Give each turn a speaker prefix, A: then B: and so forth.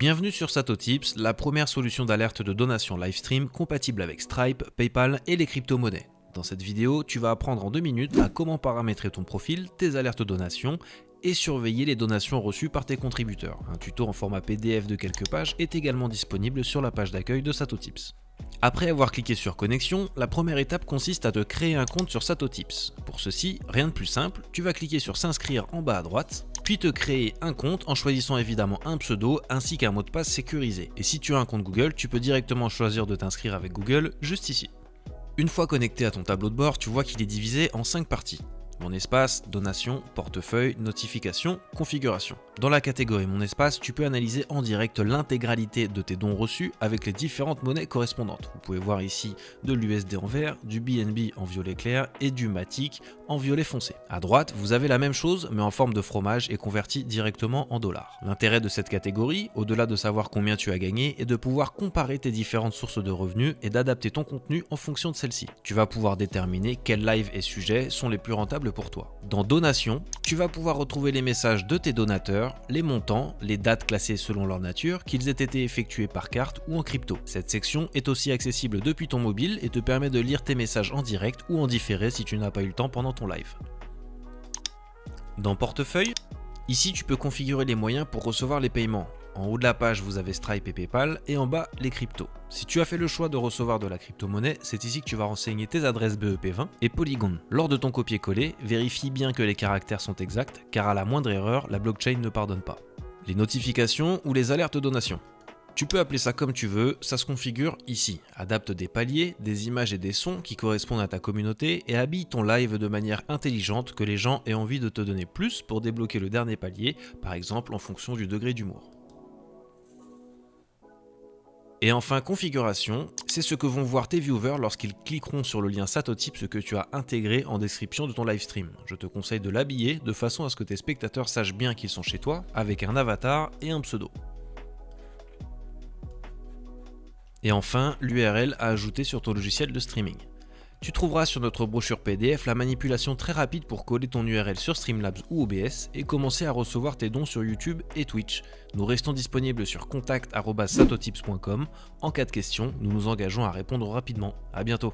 A: Bienvenue sur SatoTips, la première solution d'alerte de donation livestream compatible avec Stripe, PayPal et les crypto-monnaies. Dans cette vidéo, tu vas apprendre en 2 minutes à comment paramétrer ton profil, tes alertes donations et surveiller les donations reçues par tes contributeurs. Un tuto en format PDF de quelques pages est également disponible sur la page d'accueil de SatoTips. Après avoir cliqué sur connexion, la première étape consiste à te créer un compte sur SatoTips. Pour ceci, rien de plus simple, tu vas cliquer sur s'inscrire en bas à droite, puis te créer un compte en choisissant évidemment un pseudo ainsi qu'un mot de passe sécurisé. Et si tu as un compte Google, tu peux directement choisir de t'inscrire avec Google juste ici. Une fois connecté à ton tableau de bord, tu vois qu'il est divisé en 5 parties. Mon espace, donation, portefeuille, notification, configuration. Dans la catégorie Mon espace, tu peux analyser en direct l'intégralité de tes dons reçus avec les différentes monnaies correspondantes. Vous pouvez voir ici de l'USD en vert, du BNB en violet clair et du Matic en violet foncé. À droite, vous avez la même chose mais en forme de fromage et converti directement en dollars. L'intérêt de cette catégorie, au-delà de savoir combien tu as gagné, est de pouvoir comparer tes différentes sources de revenus et d'adapter ton contenu en fonction de celle-ci. Tu vas pouvoir déterminer quels lives et sujets sont les plus rentables pour toi. Dans Donation, tu vas pouvoir retrouver les messages de tes donateurs, les montants, les dates classées selon leur nature, qu'ils aient été effectués par carte ou en crypto. Cette section est aussi accessible depuis ton mobile et te permet de lire tes messages en direct ou en différé si tu n'as pas eu le temps pendant ton live. Dans Portefeuille, ici tu peux configurer les moyens pour recevoir les paiements. En haut de la page, vous avez Stripe et PayPal et en bas, les cryptos. Si tu as fait le choix de recevoir de la crypto-monnaie, c'est ici que tu vas renseigner tes adresses BEP20 et Polygon. Lors de ton copier-coller, vérifie bien que les caractères sont exacts, car à la moindre erreur, la blockchain ne pardonne pas. Les notifications ou les alertes donations. Tu peux appeler ça comme tu veux, ça se configure ici. Adapte des paliers, des images et des sons qui correspondent à ta communauté et habille ton live de manière intelligente que les gens aient envie de te donner plus pour débloquer le dernier palier, par exemple en fonction du degré d'humour. Et enfin, configuration, c'est ce que vont voir tes viewers lorsqu'ils cliqueront sur le lien SatoTips que tu as intégré en description de ton livestream. Je te conseille de l'habiller de façon à ce que tes spectateurs sachent bien qu'ils sont chez toi, avec un avatar et un pseudo. Et enfin, l'URL à ajouter sur ton logiciel de streaming. Tu trouveras sur notre brochure PDF la manipulation très rapide pour coller ton URL sur Streamlabs ou OBS et commencer à recevoir tes dons sur YouTube et Twitch. Nous restons disponibles sur contact@satotips.com. En cas de question, nous nous engageons à répondre rapidement. À bientôt.